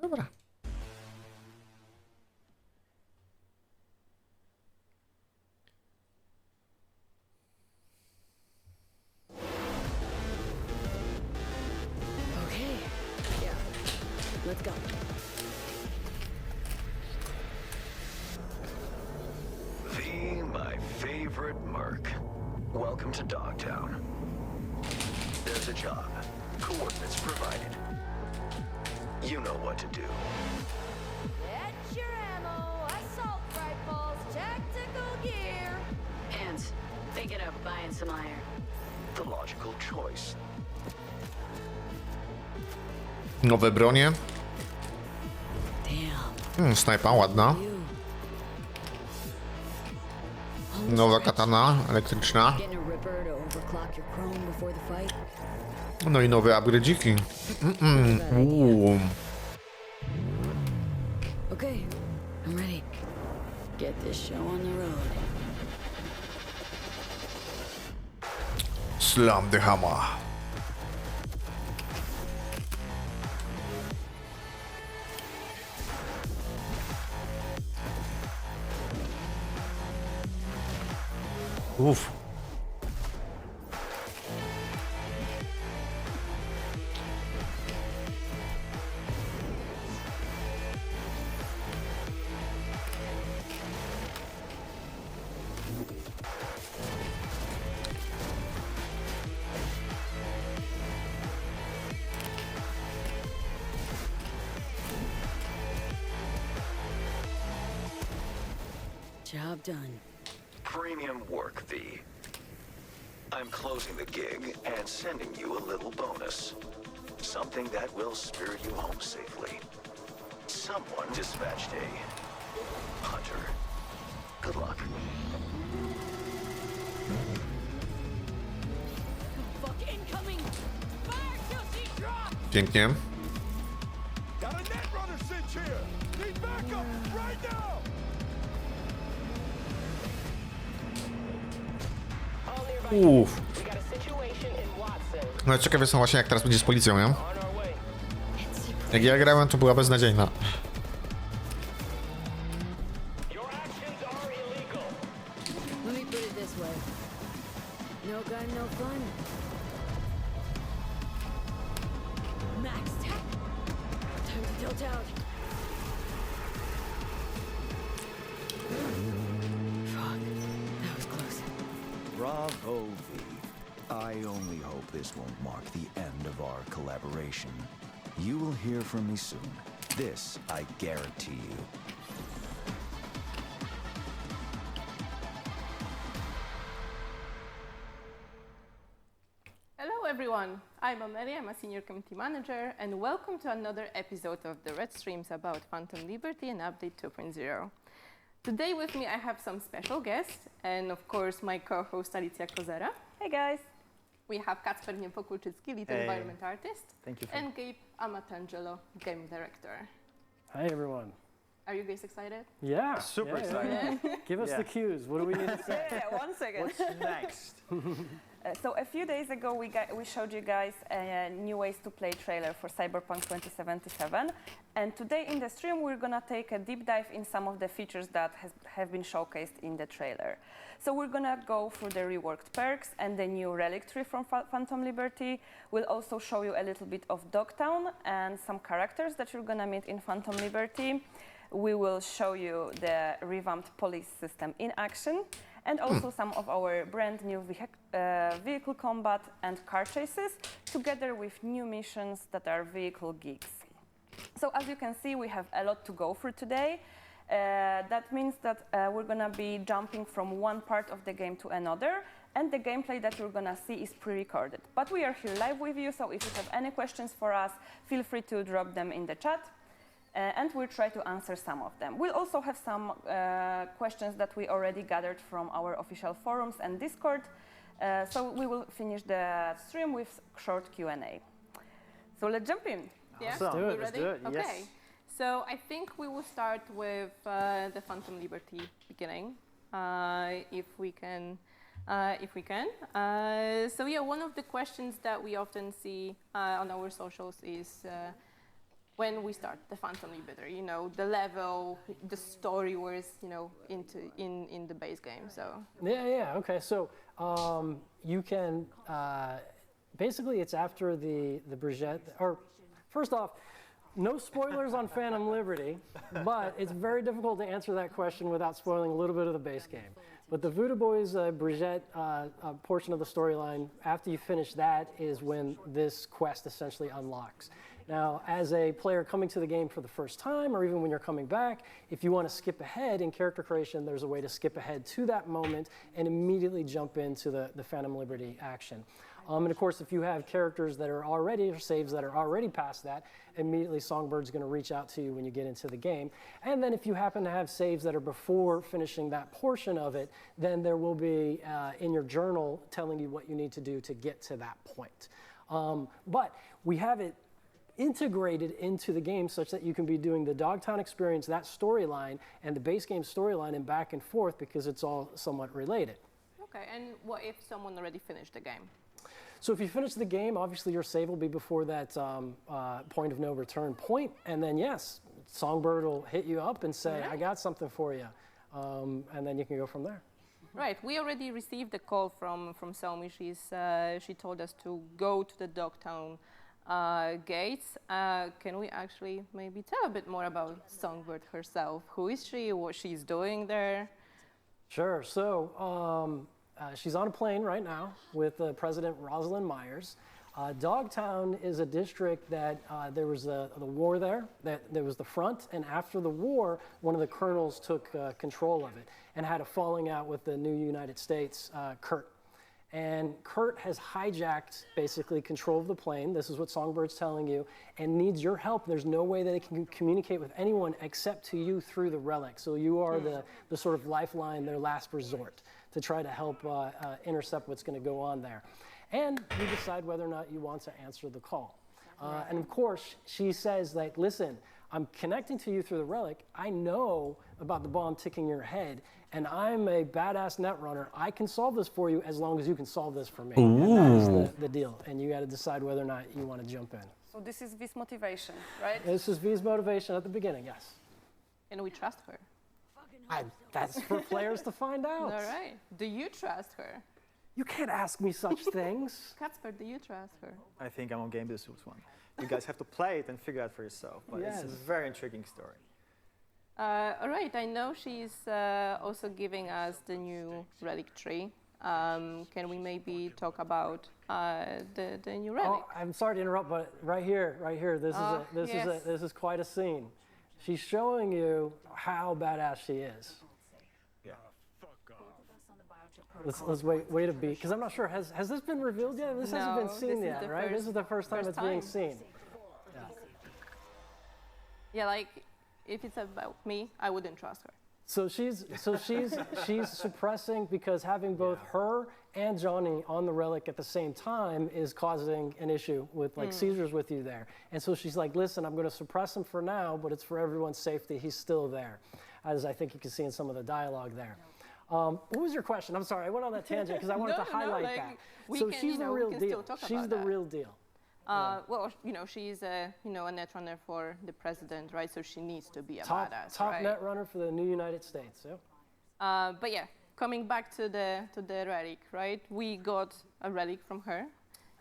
Dobra. Okay. Yeah. Let's go. My favorite merc. Welcome to Dogtown. There's a job. Coordinates provided. You know what to do. Get your ammo, assault rifles, tactical gear. Hands. Thinking of buying some iron. The logical choice. Nowe bronie. Damn. Snajpa ładna. You. Nowa katana elektryczna. Getting a ripper to overclock your chrome before the fight. No i nowe upgrade'iki. Okay. I'm ready. Get this show on the road. Slam the hammer. Uff. Job done. Premium work fee. I'm closing the gig and sending you a little bonus. Something that will spirit you home safely. Someone dispatched a hunter. Good luck. Fuck incoming! Fire till she drops! Pięknie. Got a net runner cinch here! Need backup right now! Uff. No ciekawe są właśnie jak teraz będzie z policją, nie? Jak ja grałem, to była beznadziejna. Let me put it this way. No gun, no fun. Max tech! Time to tilt out. Fuck. That was close. Bravo, V. I only hope this won't mark the end of our collaboration. You will hear from me soon. This I guarantee you. Hello everyone, I'm Amelia, I'm a senior community manager, and welcome to another episode of the Red Streams about Phantom Liberty and Update 2.0. Today with me I have some special guests, and of course my co-host Alicja Kozera. Hey guys! We have Kacper Niepokulczycki, lead environment artist. Thank you. And Gabe Amatangelo, game director. Hi everyone. Are you guys excited? Yeah. Super yeah, excited. yeah. Give us the cues. What do we need to say? Yeah, 1 second. What's next? So a few days ago, we showed you guys a new ways to play trailer for Cyberpunk 2077. And today in the stream, we're gonna take a deep dive in some of the features that have been showcased in the trailer. So we're gonna go through the reworked perks and the new relic tree from Phantom Liberty. We'll also show you a little bit of Dogtown and some characters that you're gonna meet in Phantom Liberty. We will show you the revamped police system in action, and also some of our brand new vehicle combat and car chases, together with new missions that are vehicle geeks. So as you can see, we have a lot to go through today. That means that we're gonna be jumping from one part of the game to another, and the gameplay that you're gonna see is pre-recorded. But we are here live with you, so if you have any questions for us, feel free to drop them in the chat. And we'll try to answer some of them. We'll also have some questions that we already gathered from our official forums and Discord. So we will finish the stream with short Q&A. So let's jump in. Yeah, Let's do it. we Let's ready? do it. Okay. Yes. So I think we will start with the Phantom Liberty beginning, if we can. So yeah, one of the questions that we often see on our socials is when we start the Phantom Liberty, you know, the level, the story was, you know, in the base game. So Yeah. Okay. So you can basically it's after the Brigitte. Or first off, no spoilers on Phantom Liberty, but it's very difficult to answer that question without spoiling a little bit of the base game. But the Voodoo Boys Brigitte portion of the storyline, after you finish that, is when this quest essentially unlocks. Now, as a player coming to the game for the first time, or even when you're coming back, if you want to skip ahead in character creation, there's a way to skip ahead to that moment and immediately jump into the Phantom Liberty action. And of course, if you have characters that are already, or saves that are already past that, immediately Songbird's going to reach out to you when you get into the game. And then if you happen to have saves that are before finishing that portion of it, then there will be in your journal telling you what you need to do to get to that point. But we have it integrated into the game such that you can be doing the Dogtown experience, that storyline, and the base game storyline and back and forth because it's all somewhat related. okay, and what if someone already finished the game? So if you finish the game, obviously your save will be before that point of no return point, and then yes, Songbird will hit you up and say, I got something for you, and then you can go from there. Right, we already received a call from Somi. She told us to go to the Dogtown gates. Can we actually maybe tell a bit more about Songbird herself? Who is she? What she's doing there? Sure. So she's on a plane right now with President Rosalind Myers. Dogtown is a district that there was the war there. That there was the front, and after the war, one of the colonels took control of it and had a falling out with the new United States, Kurt. And Kurt has hijacked basically control of the plane. This is what Songbird's telling you, and needs your help. There's no way that it can communicate with anyone except to you through the relic. So you are the sort of lifeline, their last resort to try to help intercept what's going to go on there. And you decide whether or not you want to answer the call. And of course, she says that, listen, I'm connecting to you through the relic. I know about the bomb ticking your head, and I'm a badass netrunner. I can solve this for you as long as you can solve this for me. And that is the deal. And you got to decide whether or not you want to jump in. So this is V's motivation, right? This is V's motivation at the beginning, yes. And we trust her. That's for players to find out. All right. Do you trust her? You can't ask me such things. Kacper, do you trust her? I think I'm on game this one. You guys have to play it and figure out for yourself. But Yes. it's a very intriguing story. All right, I know she's also giving us the new relic tree. Can we maybe talk about the new relic? Oh, I'm sorry to interrupt, but right here, this is quite a scene. She's showing you how badass she is. Yeah. Let's wait a beat, because I'm not sure. Has this been revealed yet? This hasn't been seen yet, right? This is the first time it's being seen. Yeah. Yeah, like if it's about me, I wouldn't trust her. So she's suppressing, because having both her and Johnny on the relic at the same time is causing an issue with like seizures with you there. And so she's like, listen, I'm going to suppress him for now, but it's for everyone's safety. He's still there, as I think you can see in some of the dialogue there. What was your question? I'm sorry, I went on that tangent because I wanted to highlight that. So she's the real deal. She's the real deal. Well, you know, she's a netrunner for the president, right? So she needs to be a badass, top right? netrunner for the new United States. Yeah. But yeah, coming back to the relic, right? We got a relic from her.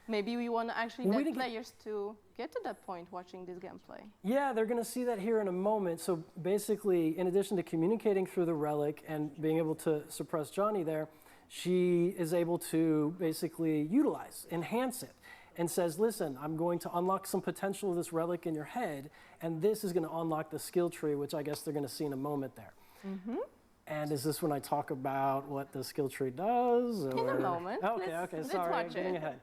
Maybe we want to actually let players to get to that point watching this gameplay. Yeah, they're going to see that here in a moment. So basically, in addition to communicating through the relic and being able to suppress Johnny there, she is able to basically utilize, enhance it, and says, listen, I'm going to unlock some potential of this relic in your head, and this is going to unlock the skill tree, which I guess they're going to see in a moment there. Mm-hmm. And is this when I talk about what the skill tree does? Or? In a moment. Okay, sorry, I'm getting ahead.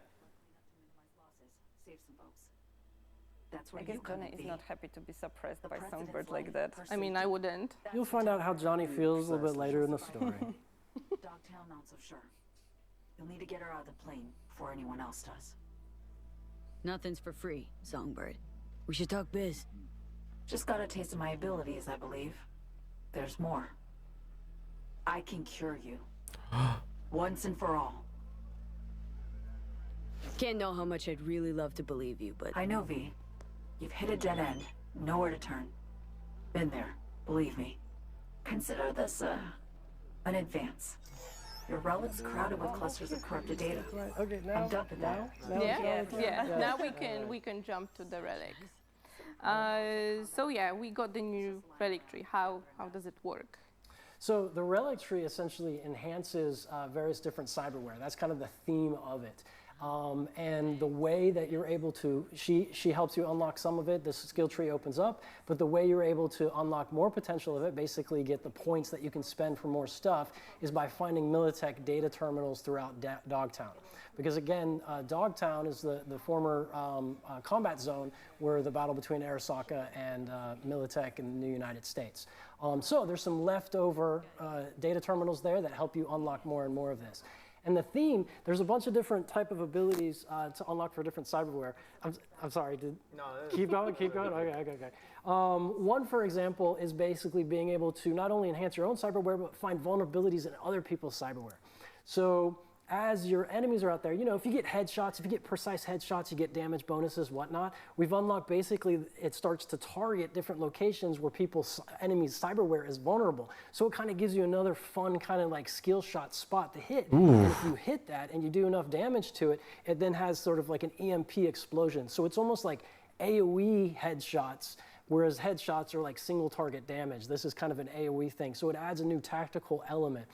I guess Johnny is not happy to be suppressed by Songbird like that. I mean, I wouldn't. You'll find out how Johnny feels a little bit later in the story. Dogtown, not so sure. You'll need to get her out of the plane before anyone else does. Nothing's for free, Songbird. We should talk biz. Just got a taste of my abilities, I believe. There's more. I can cure you. Once and for all. Can't know how much I'd really love to believe you, but... I know, V. You've hit a dead end, Nowhere to turn. Been there, believe me. Consider this an advance. Your relic's crowded with clusters of corrupted data. Right. Okay, now. I'm done with that. Yeah. Now we can jump to the relics. So yeah, we got the new relic tree. How does it work? So the relic tree essentially enhances various different cyberware. That's kind of the theme of it. And the way that you're able to, she helps you unlock some of it, this skill tree opens up, but the way you're able to unlock more potential of it, basically get the points that you can spend for more stuff, is by finding Militech data terminals throughout Dogtown. Because again, Dogtown is the former combat zone where the battle between Arasaka and Militech in the United States. So there's some leftover data terminals there that help you unlock more and more of this. And the theme, there's a bunch of different type of abilities to unlock for different cyberware. I'm sorry, keep going? Okay. One, for example, is basically being able to not only enhance your own cyberware, but find vulnerabilities in other people's cyberware. So as your enemies are out there, you know, if you get headshots, if you get precise headshots, you get damage bonuses, whatnot. We've unlocked basically, it starts to target different locations where people's enemies' cyberware is vulnerable. So it kind of gives you another fun kind of like skill shot spot to hit. And if you hit that and you do enough damage to it, it then has sort of like an EMP explosion. So it's almost like AoE headshots, whereas headshots are like single target damage. This is kind of an AoE thing. So it adds a new tactical element.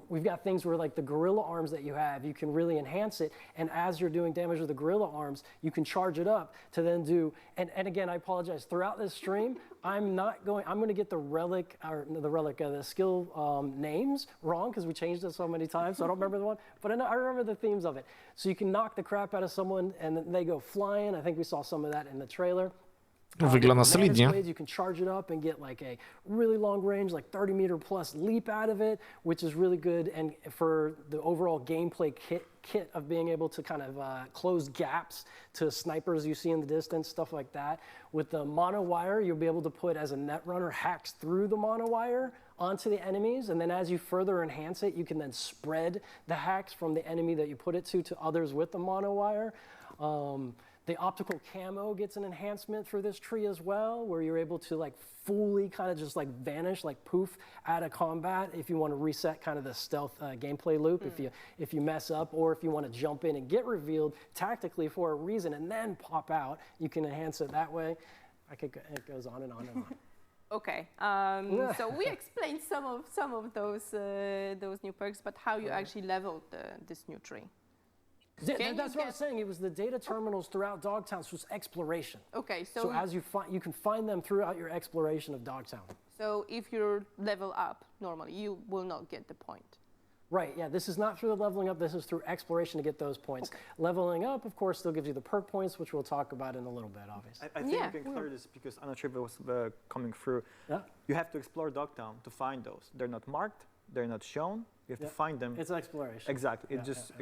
We've got things where like the gorilla arms that you have, you can really enhance it, and as you're doing damage with the gorilla arms, you can charge it up to then do, and again, I apologize, throughout this stream, I'm going to get the skill names wrong because we changed it so many times, so I don't remember the one, but I remember the themes of it. So you can knock the crap out of someone and then they go flying. I think we saw some of that in the trailer. Wygląda solidnie. You can charge it up and get like a really long range, like 30-meter plus leap out of it, which is really good. And for the overall gameplay kit of being able to kind of close gaps to snipers you see in the distance, stuff like that. With the monowire, you'll be able to put as a netrunner hacks through the monowire onto the enemies, and then as you further enhance it, you can then spread the hacks from the enemy that you put it to others with the monowire. The optical camo gets an enhancement for this tree as well, where you're able to like fully kind of just like vanish, like poof, out of combat if you want to reset kind of the stealth gameplay loop, if you mess up, or if you want to jump in and get revealed tactically for a reason and then pop out, you can enhance it that way. It goes on and on and on. Okay, so we explained some of those new perks, but how you actually leveled this new tree. That's what I was saying. It was the data terminals throughout Dogtown, so it's exploration. Okay, so as you can find them throughout your exploration of Dogtown. So if you level up normally, you will not get the point. Right, yeah, this is not through the leveling up, this is through exploration to get those points. Okay. Leveling up, of course, still gives you the perk points, which we'll talk about in a little bit, obviously. I think we can clear this because I'm not sure if it was coming through. Yeah. You have to explore Dogtown to find those. They're not marked, they're not shown. You have to find them. It's exploration. Exactly. It just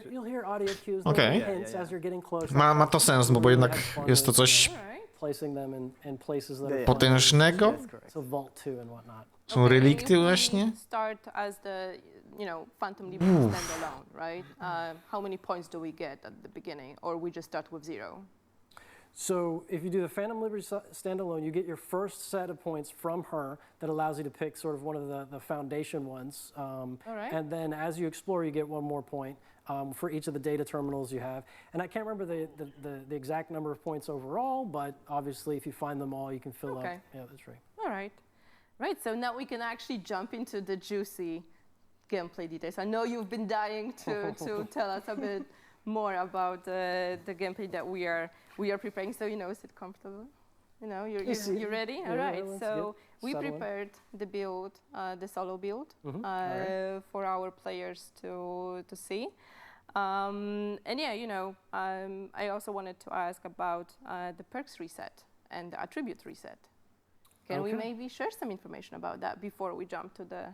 you'll hear audio cues, hints as you're getting closer. Ma to sens, bo jednak jest to coś placing them in places that are potężnego. So Vault 2 and whatnot. Są relikty właśnie. Start as the, Phantom Liberty standalone, right? How many points do we get at the beginning, or we just start with 0? So if you do the Phantom Liberty standalone, you get your first set of points from her that allows you to pick sort of one of the foundation ones. And then as you explore, you get one more point for each of the data terminals you have. And I can't remember the exact number of points overall, but obviously if you find them all, you can fill up the tree. All right. Right, so now we can actually jump into the juicy gameplay details. I know you've been dying to tell us a bit more about the gameplay that we are preparing. So sit comfortable. You're ready. All right. So we prepared the build, the solo build, for our players to see. And I also wanted to ask about the perks reset and the attribute reset. Can we maybe share some information about that before we jump to the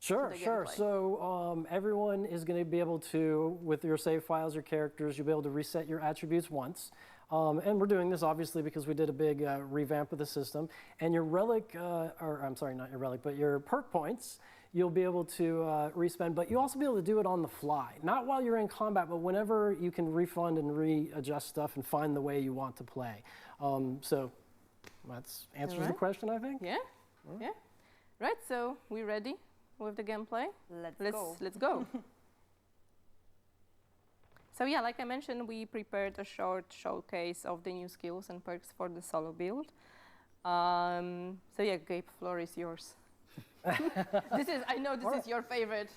Sure. So everyone is going to be able to, with your save files, your characters, you'll be able to reset your attributes once. And we're doing this obviously because we did a big revamp of the system. And your relic, or I'm sorry, not your relic, but your perk points, you'll be able to respend, but you'll also be able to do it on the fly. Not while you're in combat, but whenever you can refund and readjust stuff and find the way you want to play. So that answers the question, I think. Yeah, yeah. Right, so we ready with the gameplay? Let's go. So yeah, like I mentioned, we prepared a short showcase of the new skills and perks for the solo build. So yeah, Gabe, floor is yours. I know this is your favorite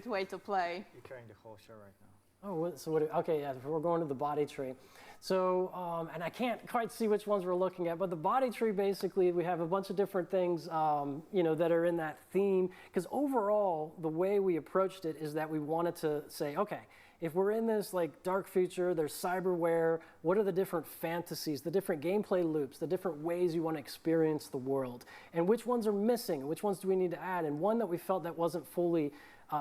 way to play. You're carrying the whole show right now. Oh, so okay, yeah, we're going to the body tree. So, and I can't quite see which ones we're looking at, but the body tree, basically, we have a bunch of different things, you know, that are in that theme. Because overall, the way we approached it is that we wanted to say, okay, if we're in this like dark future, there's cyberware, what are the different fantasies, the different gameplay loops, the different ways you want to experience the world, and which ones are missing, which ones do we need to add? And one that we felt that wasn't fully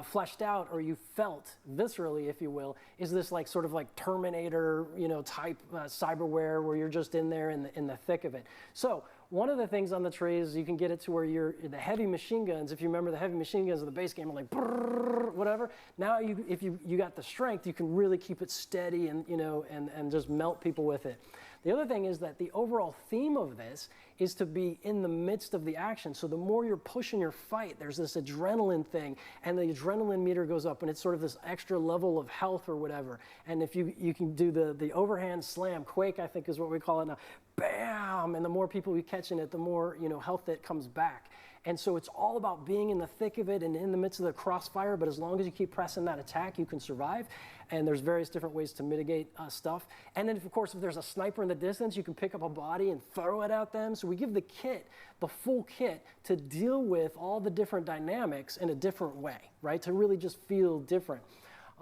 fleshed out, or you felt viscerally, if you will, is this like sort of like Terminator, you know, type cyberware where you're just in there in the thick of it. So one of the things on the tree is you can get it to where you're the heavy machine guns. If you remember, the heavy machine guns of the base game are like brrr, whatever. Now if you got the strength, you can really keep it steady and, you know, and just melt people with it. The other thing is that the overall theme of this is to be in the midst of the action. So the more you're pushing your fight, there's this adrenaline thing, and the adrenaline meter goes up, and it's sort of this extra level of health or whatever. And if you can do the overhand slam, Quake, I think is what we call it now, bam, and the more people you catch in it, the more, you know, health that comes back. And so it's all about being in the thick of it and in the midst of the crossfire, but as long as you keep pressing that attack, you can survive. And there's various different ways to mitigate stuff. And then, of course, if there's a sniper in the distance, you can pick up a body and throw it at them. So we give the kit, the full kit, to deal with all the different dynamics in a different way, right? To really just feel different.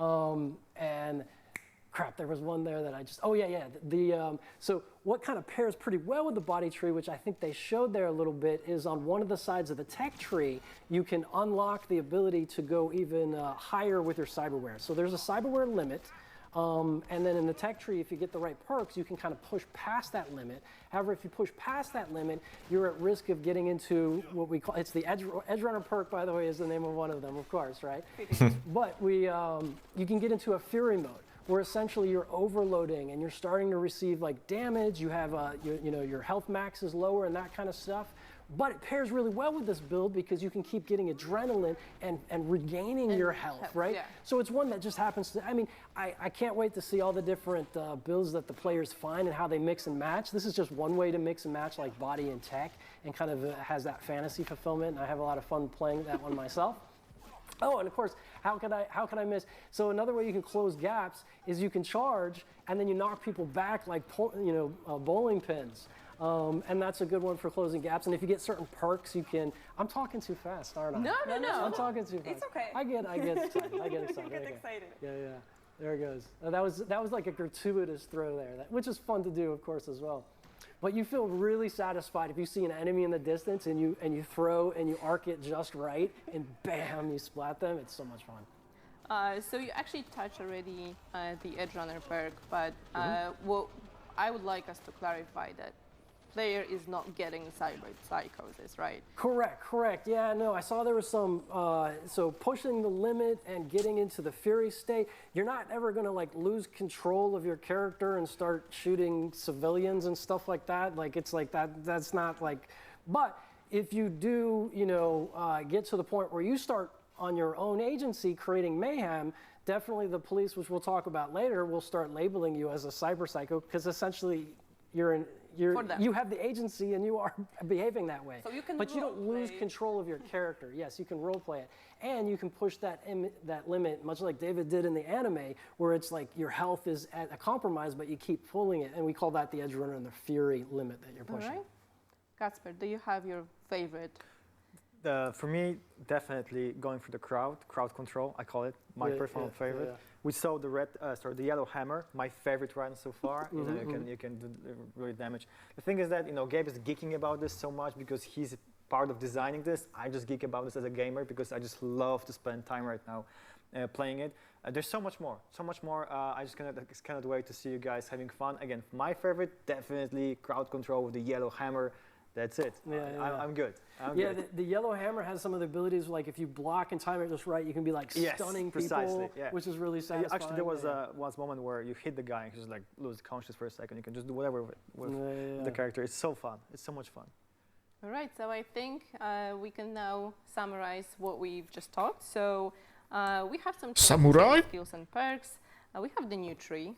And crap, there was one there that I just, oh yeah. So what kind of pairs pretty well with the body tree, which I think they showed there a little bit, is on one of the sides of the tech tree, you can unlock the ability to go even higher with your cyberware. So there's a cyberware limit, and then in the tech tree, if you get the right perks, you can kind of push past that limit. However, if you push past that limit, you're at risk of getting into what we call, it's the Edge Runner perk, by the way, is the name of one of them, of course, right? But you can get into a Fury mode, where essentially you're overloading and you're starting to receive like damage. You have your health max is lower and that kind of stuff. But it pairs really well with this build because you can keep getting adrenaline and regaining your health, right? Yeah. So it's one that just happens to, I mean, I can't wait to see all the different builds that the players find and how they mix and match. This is just one way to mix and match like body and tech, and kind of has that fantasy fulfillment. And I have a lot of fun playing that one myself. Oh, and of course, how can I miss? So another way you can close gaps is you can charge, and then you knock people back like bowling pins, and that's a good one for closing gaps. And if you get certain perks, you can. I'm talking too fast, aren't I? No. I'm talking too fast. It's okay. I get excited. I get excited. You get excited. Yeah. There it goes. That was like a gratuitous throw there, which is fun to do, of course, as well. But you feel really satisfied if you see an enemy in the distance and you throw and you arc it just right, and bam, you splat them. It's so much fun. So you actually touched already the Edge Runner perk, but what I would like us to clarify that player is not getting cyber psychosis, right? Correct. Yeah, no, I saw there was some, so pushing the limit and getting into the Fury state, you're not ever gonna like lose control of your character and start shooting civilians and stuff like that. Like it's like that's not like, but if you do, get to the point where you start on your own agency creating mayhem, definitely the police, which we'll talk about later, will start labeling you as a cyber psycho, because essentially you have the agency and you are behaving that way. So you can but you don't lose control of your character. Yes, you can role play it. And you can push that limit, much like David did in the anime, where it's like your health is at a compromise, but you keep pulling it. And we call that the Edge Runner and the Fury limit that you're pushing. All right. Casper, do you have your favorite? For me, definitely going for the crowd control, I call it, my personal favorite. Yeah. We saw the yellow hammer, my favorite run so far. You can do really damage. The thing is that Gabe is geeking about this so much because he's part of designing this. I just geek about this as a gamer because I just love to spend time right now playing it. There's so much more. I just cannot wait to see you guys having fun. Again, my favorite, definitely crowd control with the yellow hammer. That's it. I'm good. I'm Yeah, good. the yellow hammer has some of the abilities, like if you block and time it just right, you can be like stunning precisely, people, which is really satisfying. Actually, there was one moment where you hit the guy and he just like lose conscious for a second. You can just do whatever with the character. It's so fun. It's so much fun. All right, so I think we can now summarize what we've just talked. So we have some Samurai? skills and perks. We have the new tree.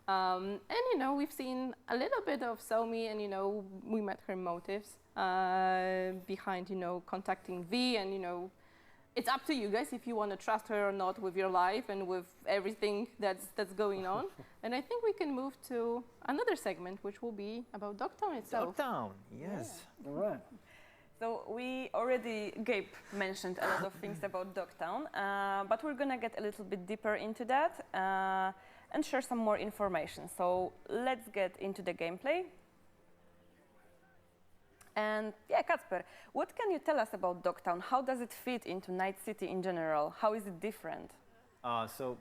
And, you know, we've seen a little bit of Somi and, you know, we met her motives behind, you know, contacting V and, you know, it's up to you guys if you want to trust her or not with your life and with everything that's going on. And I think we can move to another segment, which will be about Dogtown itself. Dogtown, yes. All right. So Gabe mentioned a lot of things about Dogtown, but we're gonna get a little bit deeper into that and share some more information. So let's get into the gameplay. And yeah, Kacper, what can you tell us about Dogtown? How does it fit into Night City in general? How is it different? So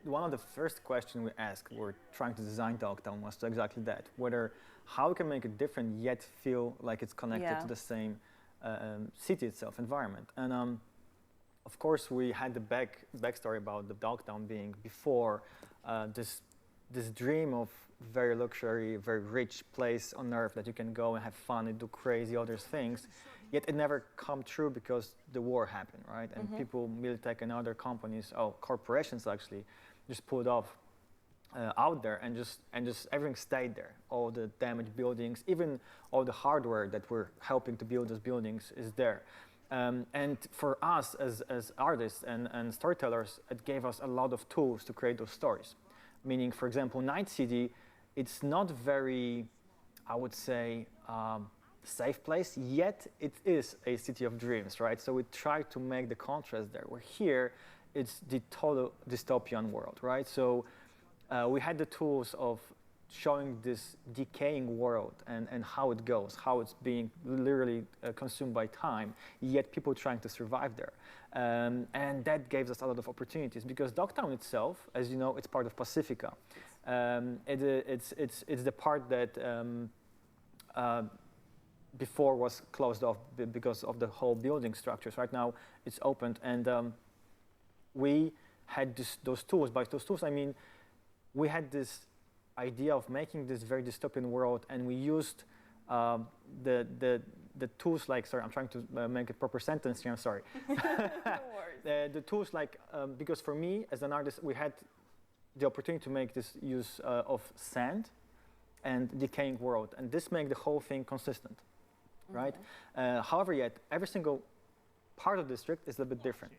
one of the first questions we asked, we're trying to design Dogtown, was exactly that, how we can make it different yet feel like it's connected to the same city itself, environment. And of course, we had the backstory about the Dogtown being before this dream of very luxury, very rich place on Earth that you can go and have fun and do crazy other things. Yet it never come true because the war happened, right? And people, Militech and other companies, corporations actually, just pulled off out there and just everything stayed there. All the damaged buildings, even all the hardware that we're helping to build those buildings is there. And for us as artists and storytellers, it gave us a lot of tools to create those stories. Meaning, for example, Night City, it's not very, I would say, safe place, yet it is a city of dreams, right? So we try to make the contrast there. Where here, it's the total dystopian world, right? So we had the tools of showing this decaying world and how it goes, how it's being literally consumed by time, yet people trying to survive there. And that gave us a lot of opportunities because Dogtown itself, as you know, it's part of Pacifica. It's the part that before was closed off because of the whole building structures. Right now it's opened, and we had those tools. By those tools, I mean we had this idea of making this very dystopian world, and we used the tools like, sorry, I'm trying to make a proper sentence here, I'm sorry. The tools like, because for me as an artist, we had the opportunity to make this use of sand and decaying world, and this makes the whole thing consistent, right? However, yet every single part of the district is a bit different.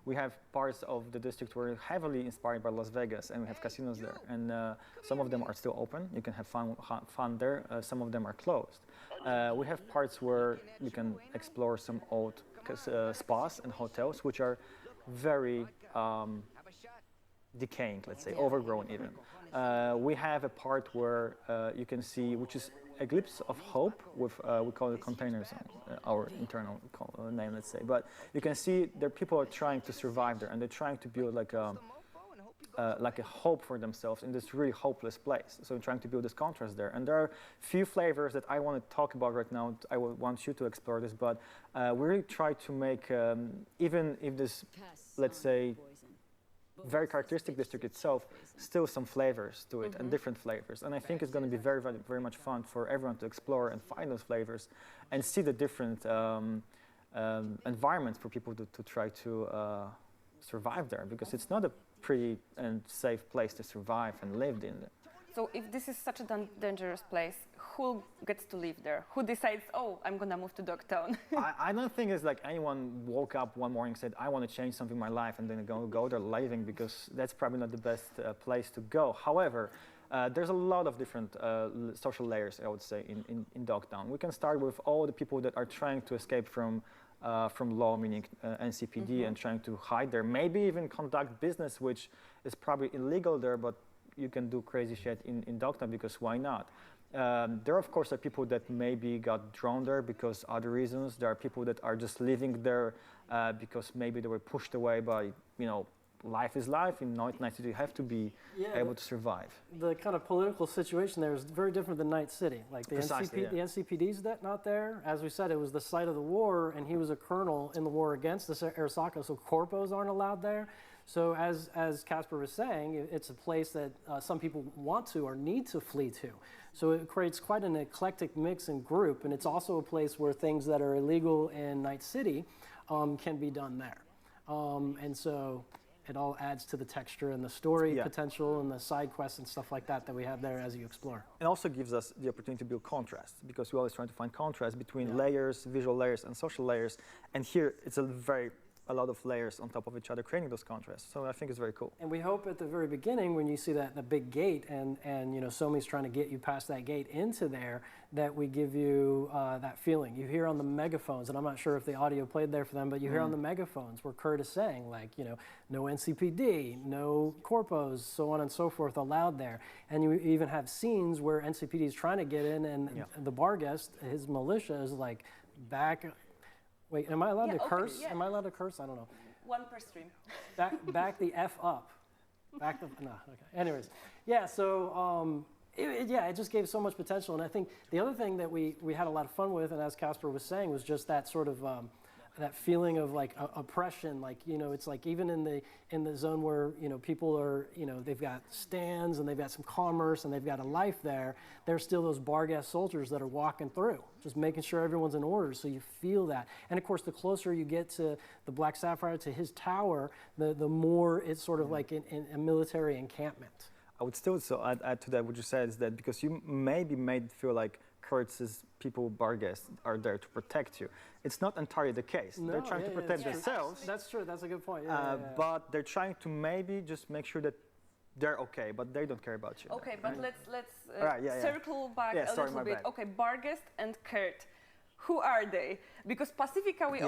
We have parts of the district where heavily inspired by Las Vegas, and we have casinos there. And some of them are still open. You can have fun there. Some of them are closed. We have parts where you can explore some old spas and hotels, which are very decaying, let's say, overgrown even. We have a part where you can see, which is a glimpse of hope with, we call it container zone, our internal name, let's say. But you can see that people are trying to survive there, and they're trying to build like a hope for themselves in this really hopeless place. So trying to build this contrast there. And there are few flavors that I want to talk about right now. I want you to explore this, but we really try to make, even if this, let's say, very characteristic district itself, still some flavors to it and different flavors. And I think it's going to be very, very, very much fun for everyone to explore and find those flavors and see the different environments for people to try to survive there, because it's not a pretty and safe place to survive and live in. So if this is such a dangerous place, who gets to live there? Who decides, oh, I'm going to move to Dogtown? I don't think it's like anyone woke up one morning and said, I want to change something in my life, and then go there living, because that's probably not the best place to go. However, there's a lot of different social layers, I would say, in Dogtown. We can start with all the people that are trying to escape from law, meaning NCPD, and trying to hide there. Maybe even conduct business, which is probably illegal there, but you can do crazy shit in Dogtown, because why not? There, of course, are people that maybe got drawn there because other reasons. There are people that are just living there because maybe they were pushed away by, life is life. In Night City, you have to be able to survive. The kind of political situation there is very different than Night City. Like the the NCPD's not there. As we said, it was the site of the war, and he was a colonel in the war against the Arasaka, so corpos aren't allowed there. So as Casper was saying, it's a place that some people want to or need to flee to. So it creates quite an eclectic mix and group, and it's also a place where things that are illegal in Night City can be done there. And so it all adds to the texture and the story potential and the side quests and stuff like that we have there as you explore. It also gives us the opportunity to build contrast, because we're always trying to find contrast between layers, visual layers, and social layers. And here it's a lot of layers on top of each other, creating those contrasts. So I think it's very cool. And we hope at the very beginning, when you see the big gate, and you know, Somi's trying to get you past that gate into there, that we give you that feeling. You hear on the megaphones, and I'm not sure if the audio played there for them, but you hear on the megaphones where Kurt is saying, like, you know, no NCPD, no corpos, so on and so forth allowed there. And you even have scenes where NCPD is trying to get in, and the bar guest, his militia, is like back. Wait, am I allowed to curse? Yeah. Am I allowed to curse? I don't know. One per stream. Back the F up. No, okay. Anyways, yeah, so it just gave so much potential. And I think the other thing that we had a lot of fun with, and as Casper was saying, was just that sort of that feeling of like oppression. Like, you know, it's like even in the zone where, you know, people are, you know, they've got stands and they've got some commerce and they've got a life there. There's still those bar guest soldiers that are walking through, just making sure everyone's in order, so you feel that. And of course, the closer you get to the Black Sapphire, to his tower, the more it's sort of like in a military encampment. I would still add to that what you said, is that because you may be made feel like Kurtz's people, bar guests, are there to protect you. It's not entirely the case. No, they're trying to protect themselves. That's true. That's a good point. But they're trying to maybe just make sure that they're okay, but they don't care about you. Okay, but let's circle back a little bit. Okay, bar guest and Kurt. Who are they? Because Pacifica, we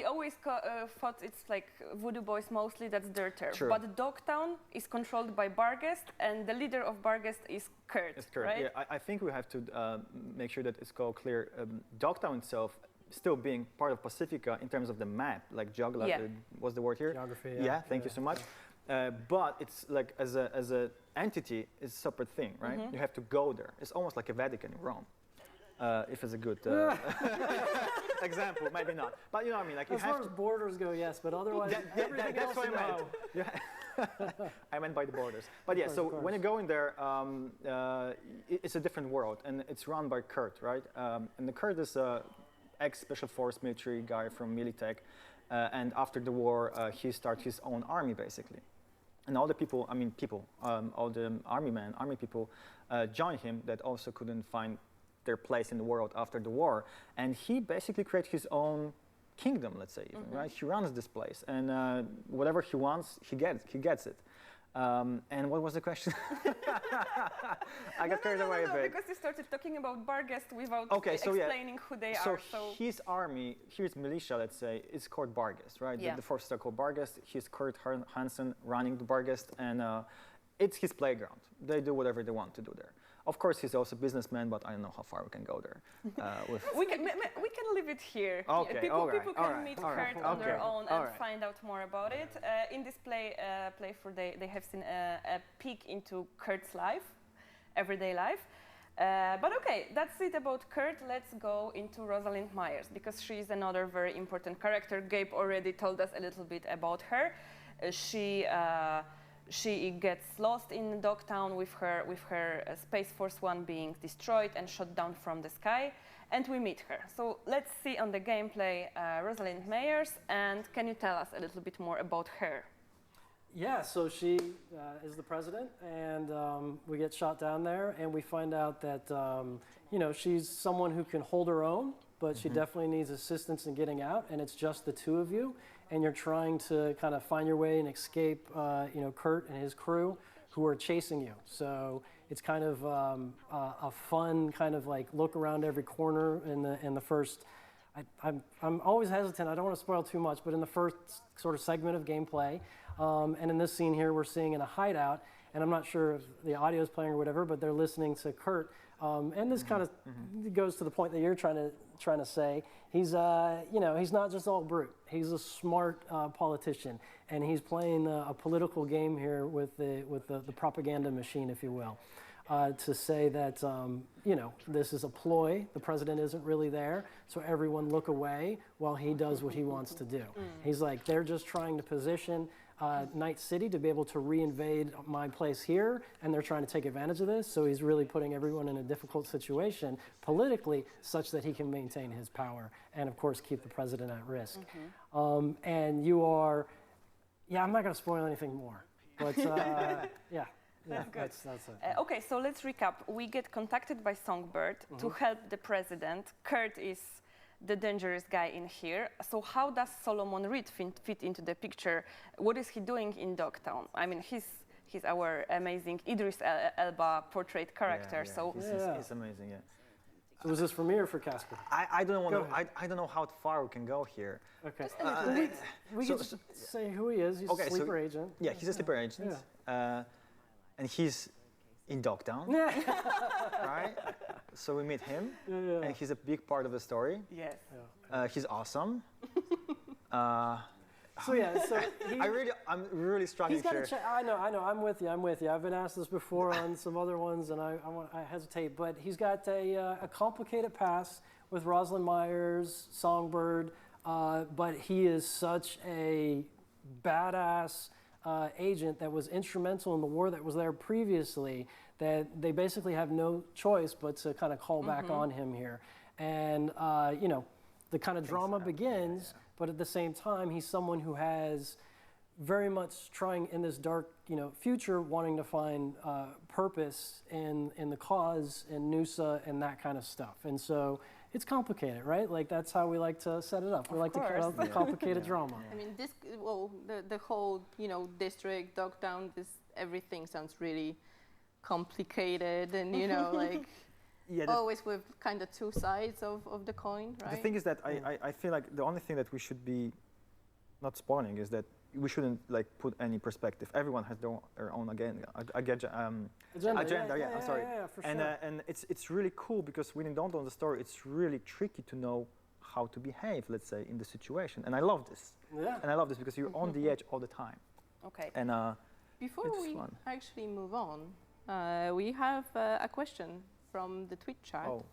always thought it's like Voodoo Boys mostly, that's their turf. True. But Dogtown is controlled by Barghest, and the leader of Barghest is Kurt. It's Kurt. Right? Yeah, I think we have to make sure that it's called clear. Dogtown itself still being part of Pacifica in terms of the map, like geography. What's the word here? Geography. Yeah, thank you so much. But it's like as a entity, it's a separate thing, right? You have to go there. It's almost like a Vatican in Rome. If it's a good example, maybe not. But you know what I mean? Like, as far as borders go, yes, but otherwise, everything that's else, what I meant. Yeah. I meant by the borders. But yeah, so when you go in there, it's a different world, and it's run by Kurt, right? And the Kurt is a ex-special force military guy from Militech, and after the war, he started his own army, basically. And all the people, all the army people joined him that also couldn't find their place in the world after the war, and he basically created his own kingdom, let's say, even, right? He runs this place, and whatever he wants, he gets it. And what was the question? I got carried away a bit. Because you started talking about Barghest without explaining who they are. So his army, his militia, let's say, is called Barghest, right? Yeah. The forces are called Barghest. He's Kurt Hansen running the Barghest, and it's his playground. They do whatever they want to do there. Of course, he's also a businessman, but I don't know how far we can go there. We can leave it here. Okay, people can meet Kurt on their own and find out more about it. In this playthrough, they have seen a peek into Kurt's life, everyday life. But okay, that's it about Kurt. Let's go into Rosalind Myers, because she is another very important character. Gabe already told us a little bit about her. She gets lost in Dogtown with her Space Force One being destroyed and shot down from the sky, and we meet her. So let's see on the gameplay Rosalind Myers, and can you tell us a little bit more about her? Yeah, so she is the president, and we get shot down there, and we find out that you know, she's someone who can hold her own, but she definitely needs assistance in getting out, and it's just the two of you. And you're trying to kind of find your way and escape, you know, Kurt and his crew who are chasing you. So it's kind of a fun kind of like look around every corner in the first. I'm always hesitant. I don't want to spoil too much, but in the first sort of segment of gameplay, and in this scene here, we're seeing in a hideout, and I'm not sure if the audio is playing or whatever, but they're listening to Kurt And this kind of goes to the point that you're trying to say. He's he's not just all brute. He's a smart politician, and he's playing a political game here with the propaganda machine, if you will, to say that this is a ploy. The president isn't really there, so everyone look away while he does what he wants to do. He's like, they're just trying to position Night City to be able to reinvade my place here, and they're trying to take advantage of this. So he's really putting everyone in a difficult situation politically, such that he can maintain his power and, of course, keep the president at risk. And you are, I'm not going to spoil anything more, but yeah. That's it. Okay, so let's recap. We get contacted by Songbird to help the president. Kurt is the dangerous guy in here. So how does Solomon Reed fit into the picture? What is he doing in Dogtown? I mean, he's our amazing Idris Elba portrait character. So he's amazing. Yeah. So was this for me or for Casper? I don't know. I don't know how far we can go here. Okay. We can say who he is. He's a sleeper agent. Yeah, he's a sleeper agent. Yeah. And he's in Dogtown, right? So we meet him, and he's a big part of the story. Yes. He's awesome. So I'm really struggling here. I know. I'm with you. I've been asked this before on some other ones, and I hesitate. But he's got a complicated past with Rosalind Myers, Songbird, but he is such a badass agent that was instrumental in the war that was there previously, that they basically have no choice but to kind of call back on him here. And, the kind of drama begins, but at the same time, he's someone who has very much trying in this dark, future, wanting to find purpose in the cause, in Noosa, and that kind of stuff. And so it's complicated, right? Like, that's how we like to set it up. We like to cut out the complicated drama. I mean, the whole, district, Dogtown, everything sounds really complicated, and, like, always with kind of two sides of the coin, right? The thing is that I feel like the only thing that we should be not spoiling is that we shouldn't put any perspective. Everyone has their own agenda. I'm sorry. Yeah, for sure. And it's really cool because when you don't know the story, it's really tricky to know how to behave, let's say, in the situation. And I love this. Yeah. And I love this because you're on the edge all the time. Okay. And before we actually move on, we have a question from the Twitch chat. Oh, all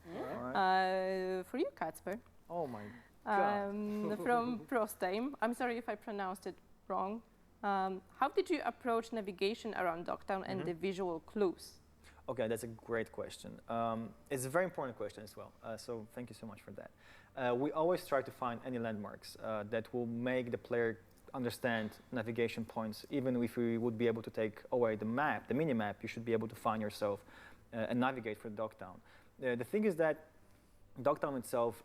right. For you, Kacper. Oh my God. From Prostame. I'm sorry if I pronounced it wrong. How did you approach navigation around Dogtown and the visual clues? Okay, that's a great question. It's a very important question as well. So thank you so much for that. We always try to find any landmarks that will make the player understand navigation points. Even if we would be able to take away the map, the mini-map, you should be able to find yourself and navigate through Dogtown. The thing is that Dogtown itself,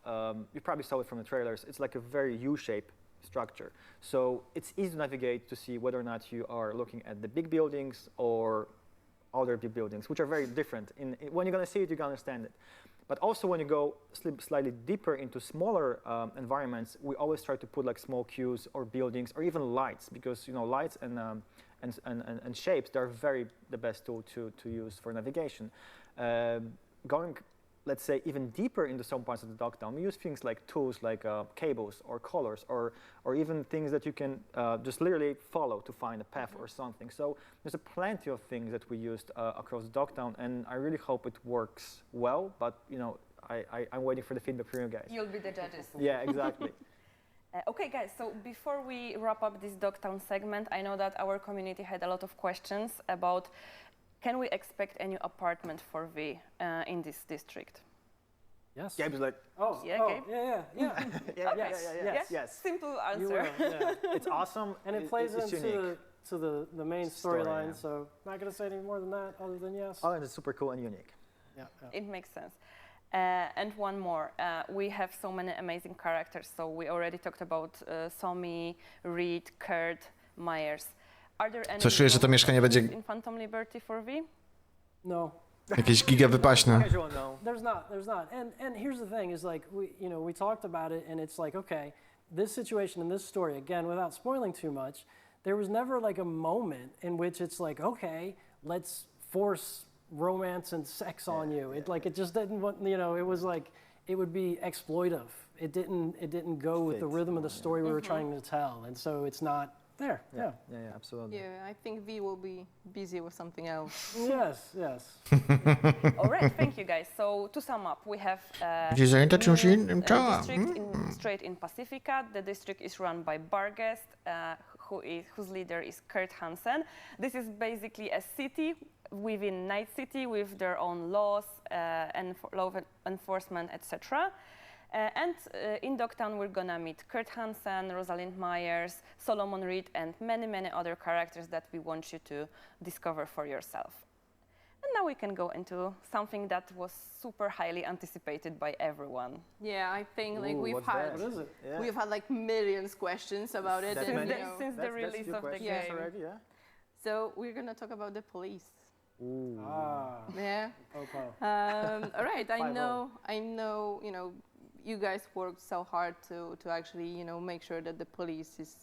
you probably saw it from the trailers, it's like a very U-shaped structure. So it's easy to navigate to see whether or not you are looking at the big buildings or other big buildings, which are very different. When you're going to see it, you're going to understand it. But also when you go slightly deeper into smaller environments, we always try to put like small cues or buildings or even lights, because lights and shapes, they're the best tool to use for navigation. Going, let's say, even deeper into some parts of the Dogtown, we use things like tools like cables or colors or even things that you can just literally follow to find a path or something. So there's plenty of things that we used across Dogtown, and I really hope it works well, but I'm waiting for the feedback from you guys. You'll be the judges. Yeah, exactly. Okay, guys, so before we wrap up this Dogtown segment, I know that our community had a lot of questions about, can we expect a new apartment for V in this district? Yes. Gabe's like, Gabe? yes. Simple answer. You will, yeah. It's awesome. And it plays it's into the main storyline, yeah. so not going to say any more than that other than yes. Oh, and it's super cool and unique. Yeah. It makes sense. And one more, we have so many amazing characters. So we already talked about Somi, Reed, Kurt, Myers. Are there any Coś czuję, że to mieszkanie będzie in Phantom Liberty for V? No. jakieś giga wypaśne. There's not. And here's the thing: is like we talked about it, and it's like, okay, this situation in this story, again, without spoiling too much, there was never like a moment in which it's like, okay, let's force romance and sex on you. It just didn't want, it was like, it would be exploitive. It didn't go with the rhythm of the story we were trying to tell. And so it's not there. Yeah, absolutely. Yeah, I think V will be busy with something else. Yes. All right, thank you guys. So to sum up, we have Gdzie zajęta czymś innym? district straight in Pacifica. The district is run by Barguest, whose leader is Kurt Hansen. This is basically a city within Night City with their own laws, law enforcement, etc. And in Dogtown, we're gonna meet Kurt Hansen, Rosalind Myers, Solomon Reed, and many, many other characters that we want you to discover for yourself. And now we can go into something that was super highly anticipated by everyone. Yeah, I think like What is it? Yeah. we've had like millions questions about it. Since the release of the game. Already, yeah? So we're gonna talk about the police. Ooh. Yeah. All right. I know. You guys worked so hard to actually make sure that the police is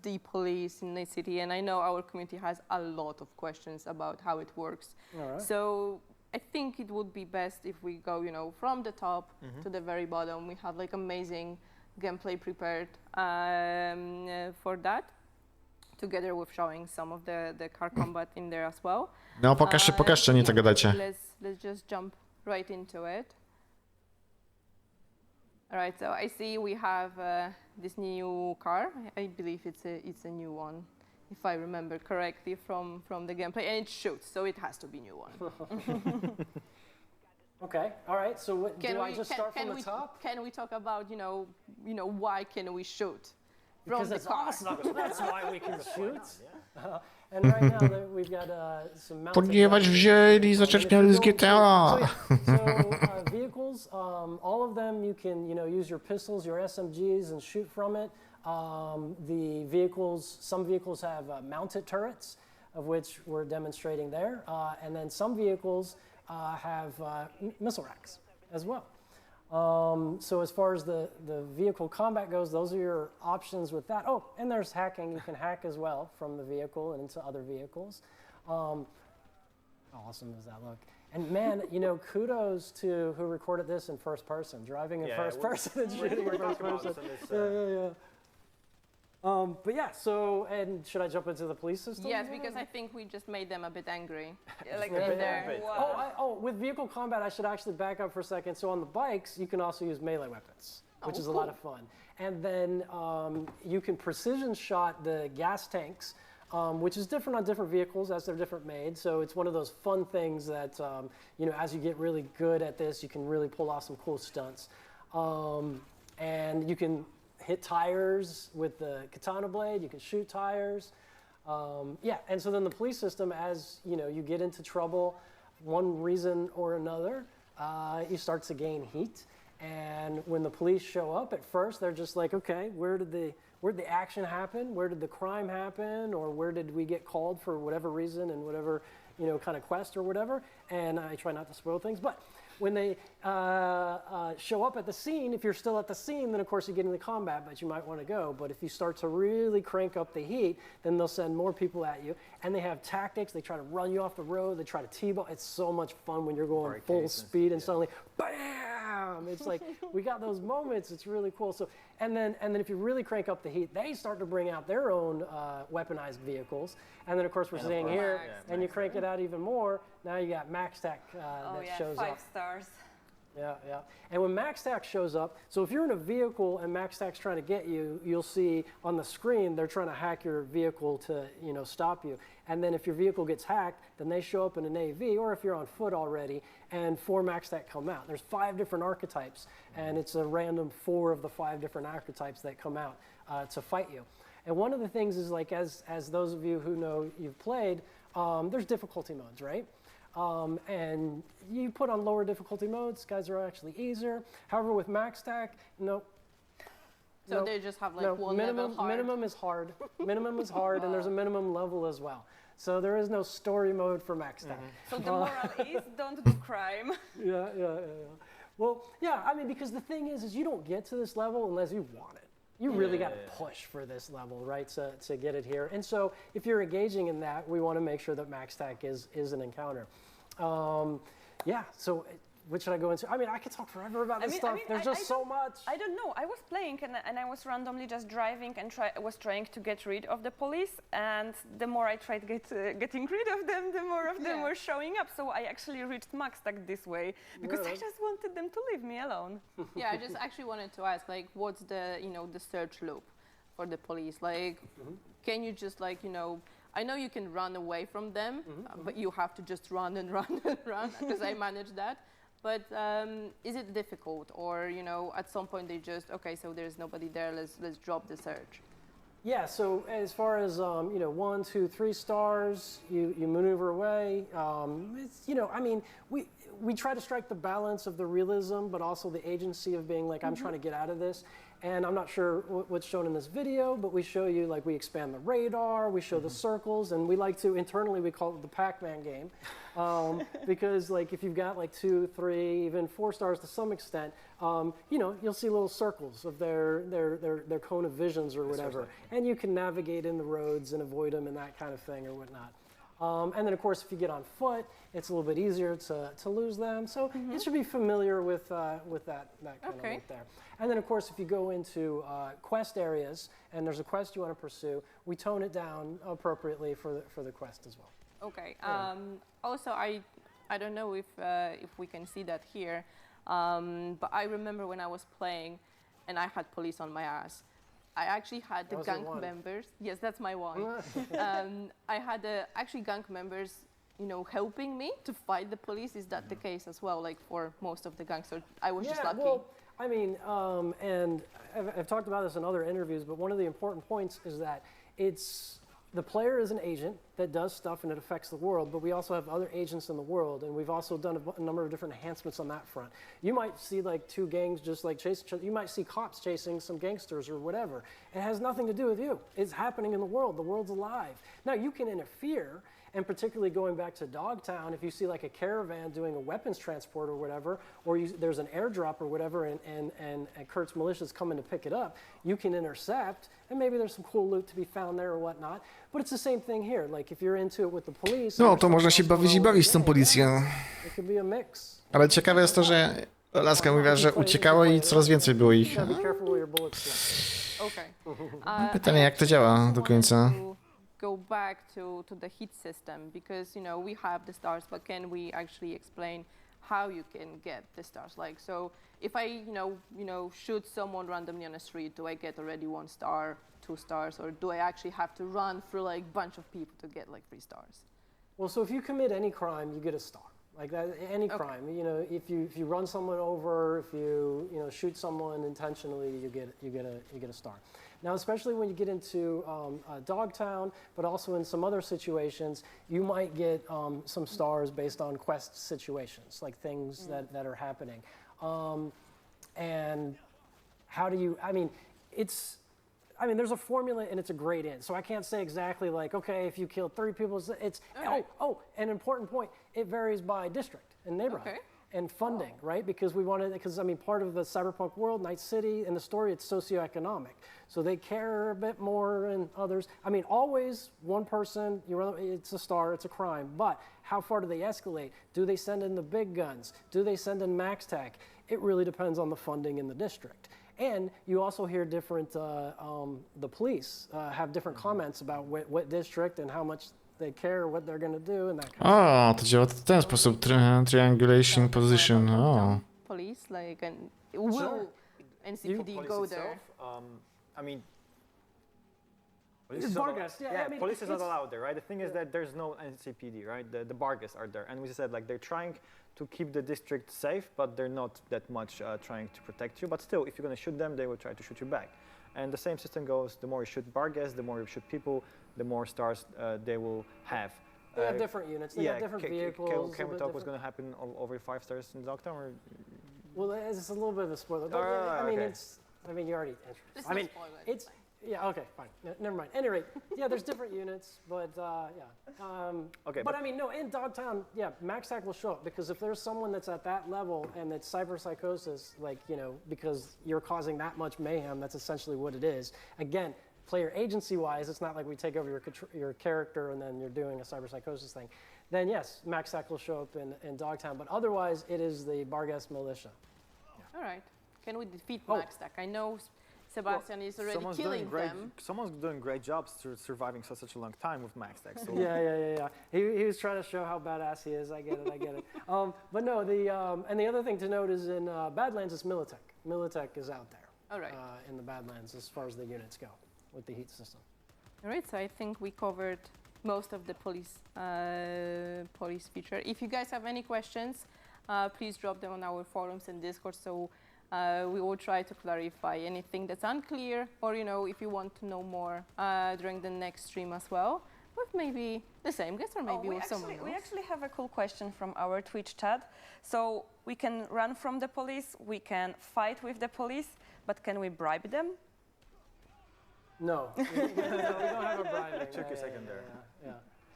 the police in the city, and I know our community has a lot of questions about how it works. All right. So I think it would be best if we go from the top to the very bottom. We have like amazing gameplay prepared for that, together with showing some of the car combat in there as well. No, pokażcie, nie to gadacie. Let's just jump right into it. All right, so I see we have this new car. I believe it's a new one, if I remember correctly from the gameplay, and it shoots, so it has to be a new one. Okay, all right. So I just start from the top? Can we talk about why can we shoot from Because the it's car? awesome. That's why we can shoot. And right now we've got some mounted Ponieważ wzięli, zaczerpnęli z GTA. So vehicles, all of them you can use your pistols, your SMGs, and shoot from it. The vehicles, some vehicles have mounted turrets, of which we're demonstrating there, and then some vehicles have missile racks as well. So as far as the vehicle combat goes, those are your options with that. Oh, and there's hacking. You can hack as well from the vehicle and into other vehicles. How awesome does that look? And man, kudos to who recorded this in first person, driving in first person and shooting in first person. Yeah. But yeah, so, and should I jump into the police system? Yes, because I think we just made them a bit angry. Like in there. wow. With vehicle combat, I should actually back up for a second. So on the bikes, you can also use melee weapons, which is a lot of fun. And then you can precision shot the gas tanks, which is different on different vehicles as they're different made. So it's one of those fun things that, as you get really good at this, you can really pull off some cool stunts. And you can hit tires with the katana blade, you can shoot tires. And so then the police system, as you get into trouble, one reason or another, you start to gain heat. And when the police show up, at first they're just like, okay, where did the action happen? Where did the crime happen? Or where did we get called for whatever reason and whatever kind of quest or whatever? And I try not to spoil things, but when they show up at the scene, if you're still at the scene, then of course you get into combat, but you might want to go. But if you start to really crank up the heat, then they'll send more people at you. And they have tactics. They try to run you off the road. They try to T-bone. It's so much fun when you're going full speed and suddenly, bam! It's like, we got those moments. It's really cool. So, and then if you really crank up the heat, they start to bring out their own weaponized vehicles. And then of course we're seeing here, and you crank it out even more. Now you got MaxTac that shows 5 up. stars. Yeah. And when MaxTac shows up, so if you're in a vehicle and MaxTac's trying to get you, you'll see on the screen they're trying to hack your vehicle to stop you. And then if your vehicle gets hacked, then they show up in an AV, or if you're on foot already, and 4 MaxTac come out. There's 5 different archetypes, and it's a random 4 of the 5 different archetypes that come out to fight you. And one of the things is, like, as those of you who know you've played, there's difficulty modes, right? And you put on lower difficulty modes, guys are actually easier. However, with MaxTac, no. So they just have like one level hard. Minimum is hard. Minimum is hard, and there's a minimum level as well. So there is no story mode for MaxTac. So the moral is don't do crime. Yeah. Well, yeah, I mean, because the thing is you don't get to this level unless you want it. You really got to push for this level, right, to get it here. And so if you're engaging in that, we want to make sure that MaxTac is an encounter. Yeah, so what should I go into? I mean, I could talk forever about this stuff. There's just so much. I don't know. I was playing and I was randomly just driving and was trying to get rid of the police. And the more I tried getting rid of them, the more of them were showing up. So I actually reached max stack this way because I just wanted them to leave me alone. Yeah, I just actually wanted to ask, like, what's the, the search loop for the police? Like, can you just, like, I know you can run away from them, but you have to just run and run and run, because I manage that. But is it difficult, or at some point they just so there's nobody there, let's drop the search? Yeah. So as far as 1, 2, 3 stars, you maneuver away. It's I mean we try to strike the balance of the realism, but also the agency of being like I'm trying to get out of this. And I'm not sure what's shown in this video, but we show you, like, we expand the radar, we show the circles, and we like to, internally, we call it the Pac-Man game. Because, like, if you've got, like, 2, 3, even 4 stars to some extent, you'll see little circles of their cone of visions or whatever. And you can navigate in the roads and avoid them and that kind of thing or whatnot. And then, of course, if you get on foot, it's a little bit easier to lose them. So you should be familiar with that kind of right there. And then, of course, if you go into quest areas and there's a quest you want to pursue, we tone it down appropriately for the quest as well. Okay. Yeah. Also, I don't know if we can see that here, but I remember when I was playing and I had police on my ass. I actually had the gang members. Yes, that's my one. I had actually gang members, helping me to fight the police. Is that the case as well? Like for most of the gangs, or I was just lucky. Well, I mean, and I've talked about this in other interviews, but one of the important points is that the player is an agent that does stuff and it affects the world, but we also have other agents in the world, and we've also done a number of different enhancements on that front. You might see like 2 gangs just like chasing each other. You might see cops chasing some gangsters or whatever. It has nothing to do with you. It's happening in the world. The world's alive. Now, you can interfere, and particularly going back to Dogtown, if you see like a caravan doing a weapons transport or whatever, or there's an airdrop or whatever, and Kurt's militia's coming to pick it up, you can intercept, and maybe there's some cool loot to be found there or whatnot. But it's the same thing here. Like if you're into it with the police, no, to można się bawić z tą policją. It could be a mix. Ale ciekawe jest to, że laska mówiła, że uciekało i coraz więcej było ich. Pytanie, jak to działa do końca? Go back to the hit system, because we have the stars, but can we actually explain how you can get the stars? Like, so if I shoot someone randomly on the street, do I get already 1 star, 2 stars, or do I actually have to run through like a bunch of people to get like 3 stars? Well, so if you commit any crime, you get a star. Like that, any crime. If you run someone over, if you shoot someone intentionally, you get a star. Now, especially when you get into Dogtown, but also in some other situations, you might get some stars based on quest situations, like things that are happening. And how do you? I mean, there's a formula and it's a gradient. So I can't say exactly like, okay, if you killed 3 people, it's an important point. It varies by district and neighborhood. And funding, right? Because part of the Cyberpunk world, Night City, and the story, it's socioeconomic. So they care a bit more than others. I mean, always one person, it's a star, it's a crime. But how far do they escalate? Do they send in the big guns? Do they send in max tech? It really depends on the funding in the district. And you also hear different, the police have different comments about what district and how much they care what they're going to do and that kind of to działa w ten sposób, triangulation position. Police, like, and will NCPD go there? I mean, police is not allowed there, right? The thing is that there's no NCPD, right? The Bargas are there, and we said like they're trying to keep the district safe, but they're not that much trying to protect you. But still, if you're going to shoot them, they will try to shoot you back. And the same system goes: the more you shoot Bargas, the more you shoot people, the more stars they will have. They have different units. They have different vehicles. Can we talk what's going to happen over 5 stars in Dogtown? Or? Well, it's a little bit of a spoiler. You already answered. I mean, it's okay, fine. Never mind. At any rate, there's different units, but But I mean, no, in Dogtown, max tech will show up, because if there's someone that's at that level and it's cyber psychosis, like because you're causing that much mayhem, that's essentially what it is. Again, player agency-wise, it's not like we take over your character and then you're doing a cyber psychosis thing. then yes, MaxTac will show up in Dogtown. But otherwise, it is the Barghest militia. All right. Can we defeat Oh. MaxTac? I know Sebastian is already killing them. Someone's doing great jobs surviving such a long time with MaxTac. So Yeah. He was trying to show how badass he is. I get it. But no, and the other thing to note is in Badlands, it's Militech. Militech is out there. All right. In the Badlands, as far as the units go, with the heat system. All right. So I think we covered most of the police feature. If you guys have any questions, please drop them on our forums and Discord. So we will try to clarify anything that's unclear, or if you want to know more during the next stream as well, with maybe the same guest or maybe with someone else. We actually have a cool question from our Twitch chat. So we can run from the police, we can fight with the police, but can we bribe them? No, we don't have a bribing. Took a second there. Yeah.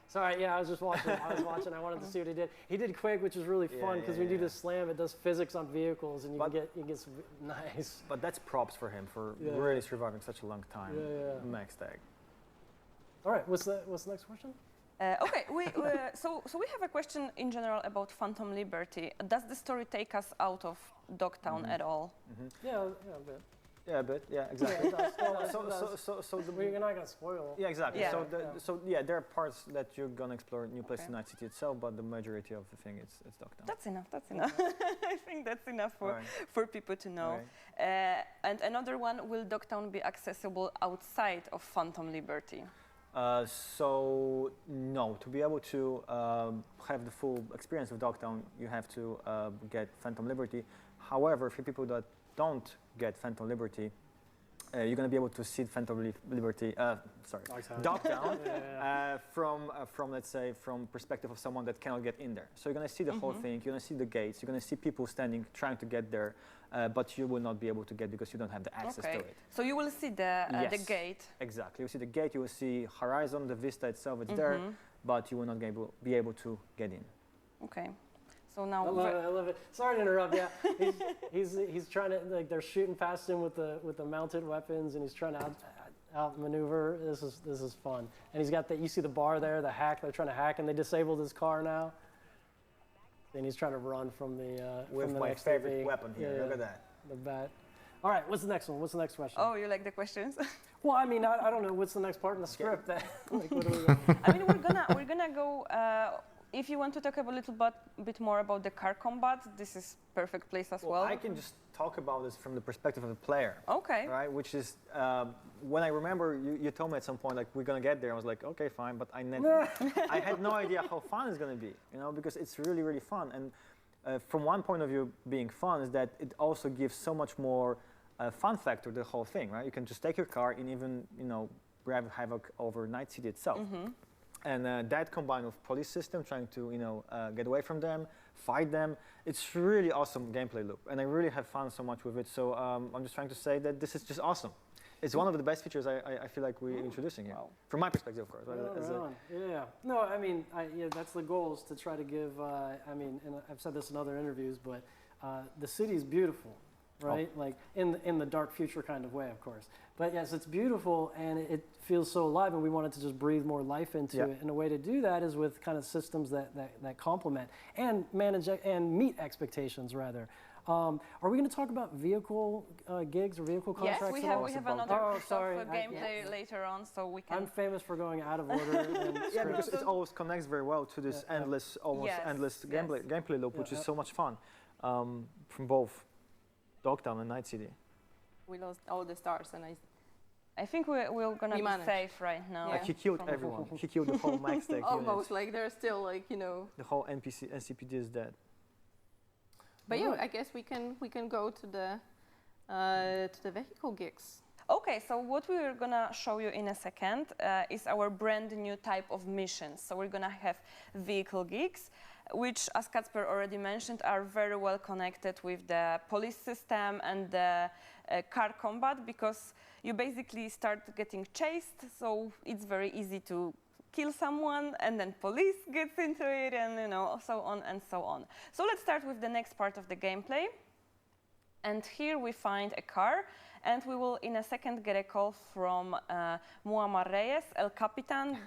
Sorry, I was just watching. I wanted to see what he did. He did Quake, which is really fun because when you do the slam, it does physics on vehicles, and you get some nice. But that's props for him for really surviving such a long time. MaxTac. All right, what's the next question? Okay, so we have a question in general about Phantom Liberty. Does the story take us out of Dogtown at all? Yeah, a bit. Yeah, a bit. Yeah, exactly. So you're not gonna spoil. Yeah, exactly. Yeah. So there are parts that you're gonna explore new places in Night City itself, but the majority of the thing it's Dogtown. That's enough. I think that's enough for people to know. Right. And another one, will Dogtown be accessible outside of Phantom Liberty? So no, to be able to have the full experience of Dogtown, you have to get Phantom Liberty. However, for people that don't get Phantom Liberty, you're going to be able to see Phantom Liberty, Dogtown, from let's say from perspective of someone that cannot get in there. So you're going to see the whole thing. You're going to see the gates. You're going to see people standing trying to get there, but you will not be able to get because you don't have the access to it. So you will see the gate. Exactly. You will see the gate. You will see horizon, the vista itself. It's there, but you will not be able to get in. Okay. So now I love it. Sorry to interrupt. Yeah, he's trying to they're shooting past him with the mounted weapons, and he's trying to outmaneuver. This is fun. And he's got you see the bar there, the hack. They're trying to hack, and they disabled his car now. And he's trying to run from the with from the my next favorite TV. weapon here. Look at that. The bat. All right, what's the next one? What's the next question? Oh, you like the questions? Well, I mean, I don't know. What's the next part in the script? Like, what do we I mean, we're gonna go. If you want to talk a little bit more about the car combat, this is perfect place as well. I can just talk about this from the perspective of the player. Okay. Right, which is when I remember you told me at some point like we're gonna get there. I was like, okay, fine, but I had no idea how fun it's gonna be, because it's really really fun. And from one point of view, being fun is that it also gives so much more fun factor to the whole thing, right? You can just take your car and even wreak havoc over Night City itself. And that combined with police system, trying to get away from them, fight them, it's really awesome gameplay loop, and I really have fun so much with it. So I'm just trying to say that this is just awesome. It's one of the best features I feel like we're introducing here, from my perspective, of course. Yeah. No, I mean, that's the goal, is to try to give. I mean, and I've said this in other interviews, but the city's beautiful, right? Like in the dark future kind of way, of course. But yes, it's beautiful and it feels so alive, and we wanted to just breathe more life into it. And a way to do that is with kind of systems that complement and manage and meet expectations, rather. Are we going to talk about vehicle gigs or vehicle contracts? Yes, we have another gameplay later on, so we can. I'm famous for going out of order. And because it always connects very well to this endless gameplay loop, which is so much fun, from both Dogtown and Night City. We lost all the stars, and I think we're gonna be safe right now. Like he killed everyone. He killed the whole MaxTac almost, like they're still like The whole NCPD is dead. But I guess we can go to the vehicle gigs. Okay, so what we're gonna show you in a second is our brand new type of missions. So we're gonna have vehicle gigs, which, as Kacper already mentioned, are very well connected with the police system and the car combat, because you basically start getting chased, so it's very easy to kill someone, and then police gets into it, and so on and so on. So let's start with the next part of the gameplay. and here we find a car, and we will in a second get a call from Muammar Reyes, El Capitan,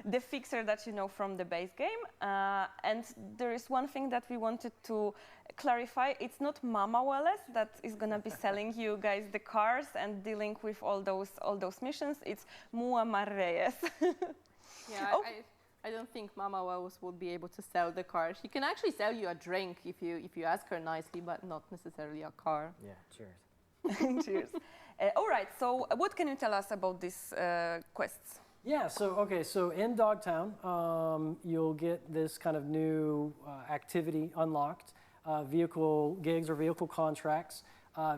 the fixer that you know from the base game. And there is one thing that we wanted to clarify. It's not Mama Wallace that is gonna be selling you guys the cars and dealing with all those missions. It's Muammar Reyes. Yeah, I don't think Mama Wallace will be able to sell the car. She can actually sell you a drink if you ask her nicely, but not necessarily a car. Yeah, cheers. Cheers. All right, so what can you tell us about these quests? Yeah, so in Dogtown, you'll get this kind of new activity unlocked, vehicle gigs or vehicle contracts.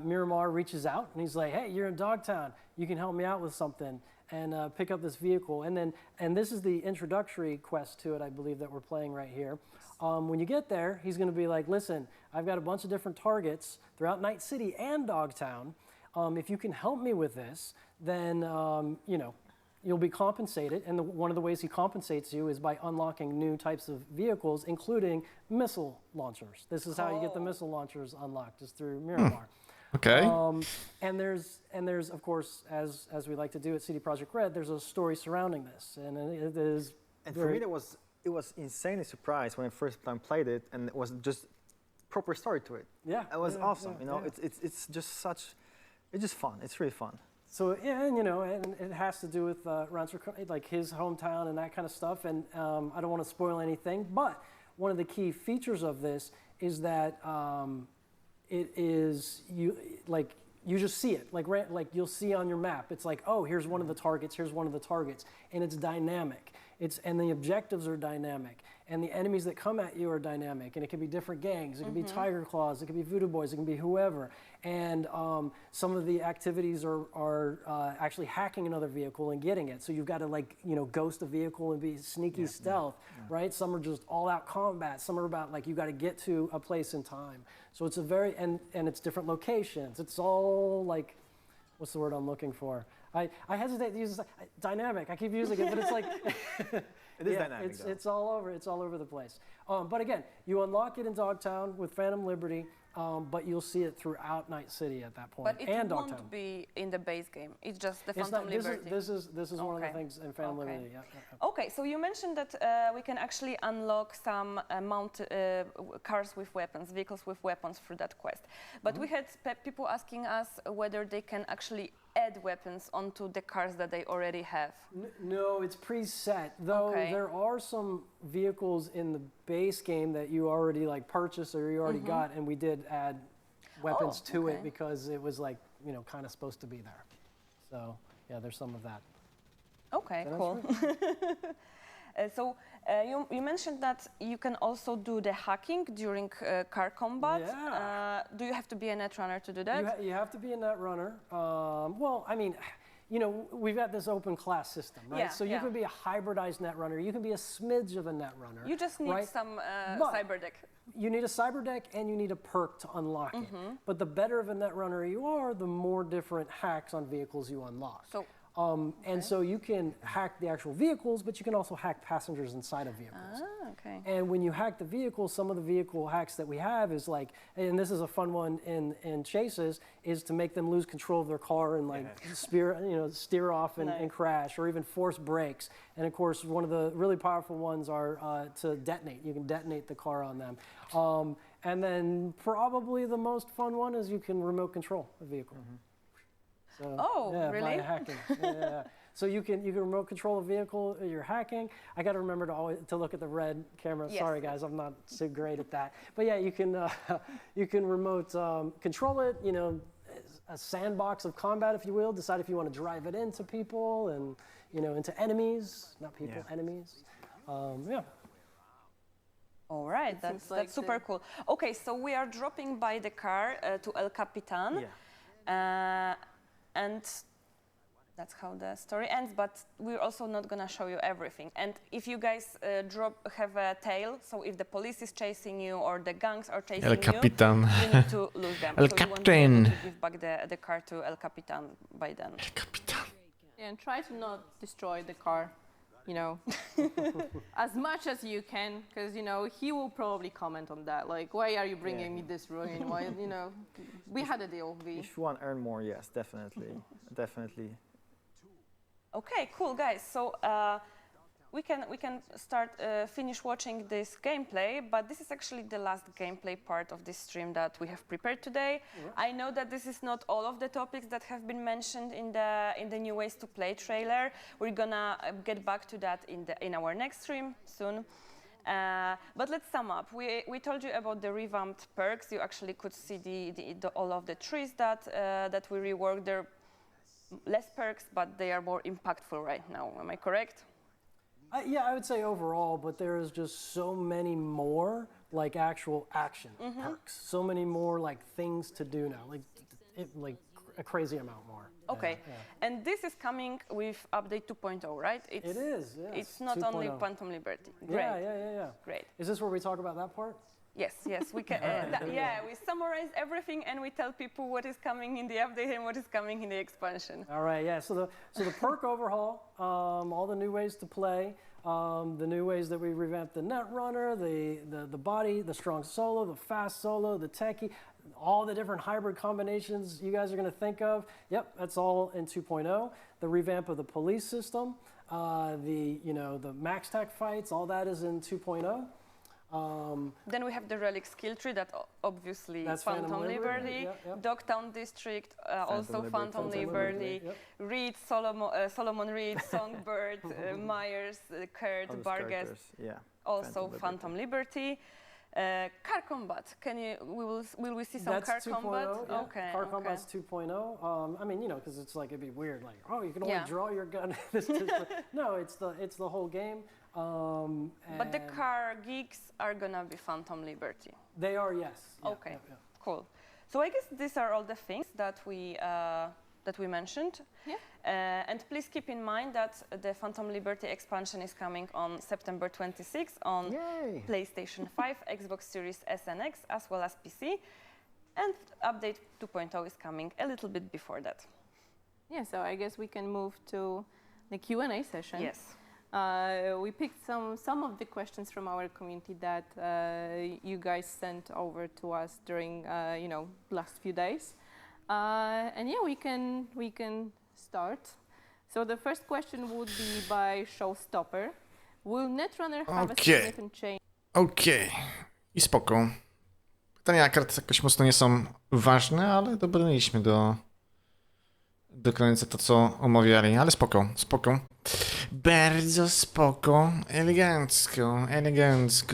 Miramar reaches out and he's like, hey, you're in Dogtown, you can help me out with something and pick up this vehicle. And this is the introductory quest to it, I believe, that we're playing right here. When you get there, he's gonna be like, listen, I've got a bunch of different targets throughout Night City and Dogtown. If you can help me with this, then you'll be compensated, and one of the ways he compensates you is by unlocking new types of vehicles, including missile launchers. This is how you get the missile launchers unlocked, is through Miramar. Okay. And there's of course, as we like to do at CDProjekt Red, there's a story surrounding this, and it is. And for me, it was insanely surprised when I first time played it, and it was just proper story to it. Yeah, it was awesome. Yeah, you know, it's just such, it's just fun. It's really fun. So yeah, and it has to do with like his hometown and that kind of stuff. And I don't want to spoil anything, but one of the key features of this is that it is you just see it like you'll see on your map. It's like, oh, here's one of the targets. Here's one of the targets, and it's dynamic. And the objectives are dynamic, and the enemies that come at you are dynamic, and it can be different gangs. It can be Tiger Claws. It can be Voodoo Boys. It can be whoever. And some of the activities are actually hacking another vehicle and getting it. So you've got to ghost a vehicle and be sneaky stealth, right? Some are just all-out combat. Some are about you got to get to a place in time. So it's a very and it's different locations. It's all what's the word I'm looking for? I hesitate to use this, dynamic. I keep using it, but it's like it is dynamic. It's all over. It's all over the place. But again, you unlock it in Dogtown with Phantom Liberty, but you'll see it throughout Night City at that point. But it and won't Dogtown. be in the base game. It's just the It's Phantom not, Liberty. this is one of the things in Phantom Liberty. Yeah. Okay, so you mentioned that we can actually unlock some cars with weapons, vehicles with weapons through that quest. But we had people asking us whether they can actually add weapons onto the cars that they already have. No, it's preset. Though there are some vehicles in the base game that you already purchased or you already got, and we did add weapons to it because it was kind of supposed to be there. So yeah, there's some of that. Okay, cool. So you mentioned that you can also do the hacking during car combat. Yeah. Do you have to be a netrunner to do that? You have to be a netrunner. Well, I mean, we've got this open class system, right? Yeah, so you can be a hybridized netrunner. You can be a smidge of a netrunner. You just need some cyber deck. You need a cyber deck and you need a perk to unlock it. But the better of a netrunner you are, the more different hacks on vehicles you unlock. So. And so you can hack the actual vehicles, but you can also hack passengers inside of vehicles. Ah, okay. And when you hack the vehicles, some of the vehicle hacks that we have is and this is a fun one in chases, is to make them lose control of their car and steer off and crash, or even force brakes. And of course, one of the really powerful ones are to detonate. You can detonate the car on them. And then probably the most fun one is you can remote control a vehicle. So, really? By hacking. Yeah. So you can remote control a vehicle. You're hacking. I got to remember to look at the red camera. Yes. Sorry guys, I'm not so great at that. But yeah, you can remote control it. A sandbox of combat, if you will. Decide if you want to drive it into people and into enemies, not people, enemies. Yeah. All right, that's super cool. Okay, so we are dropping by the car to El Capitan. Yeah. And that's how the story ends, but we're also not gonna show you everything. And if you guys have a tail, so if the police is chasing you or the gangs are chasing you need to lose them. El so Capitan. You want to give back the car to El Capitan by then. El Capitan. Yeah, and try to not destroy the car. you know, as much as you can, because, you know, he will probably comment on that. Like, why are you bringing me this ruin? Why, you know, we had a deal, V. If you want to earn more, yes, definitely. Definitely. Okay, cool, guys. So we can start finish watching this gameplay, but this is actually the last gameplay part of this stream that we have prepared today. I know that this is not all of the topics that have been mentioned in the new ways to play trailer. We're gonna get back to that in our next stream soon. But let's sum up. We told you about the revamped perks. You actually could see all of the trees that we reworked. They're less perks, but they are more impactful right now. Am I correct? Yeah, I would say overall, but there is just so many more like actual action perks. So many more like things to do now, like a crazy amount more. Okay, and this is coming with update 2.0, right? It is. Yes. It's not only Phantom Liberty. Great. Yeah. Great. Is this where we talk about that part? Yes, we can. We summarize everything and we tell people what is coming in the update and what is coming in the expansion. All right, yeah. So the perk overhaul, all the new ways to play, the new ways that we revamped the Netrunner, the body, the strong solo, the fast solo, the techie, all the different hybrid combinations you guys are going to think of. Yep, that's all in 2.0. The revamp of the police system, the max tech fights, all that is in 2.0. Then we have the relic skill tree that obviously That's Phantom Liberty, Dogtown District, also Phantom Liberty, Reed, Solomon Reed, Songbird, Myers, Kurt, Barghest, also Phantom Liberty. Car combat. Will we see some That's car 2.0, combat? yeah. Okay. Car combat's 2.0. I mean, you know, because it's like it'd be weird, like, oh, you can only draw your gun. No, it's the whole game. But the car geeks are gonna be Phantom Liberty. They are, yes. Yeah, okay, cool. So I guess these are all the things that we mentioned. Yeah. And please keep in mind that the Phantom Liberty expansion is coming on September 26th on PlayStation 5, Xbox Series S and X, as well as PC. And update 2.0 is coming a little bit before that. Yeah, so I guess we can move to the Q&A session. Yes. We picked some of the questions from our community that you guys sent over to us during last few days, and yeah, we can start. So the first question would be by Showstopper. Will Netrunner have a significant change? Okej. I spoko. Pytania kart jakoś mocno nie są ważne, ale dobrnęliśmy do końca to, co omawiali, ale spoko. Bardzo spoko, elegancko.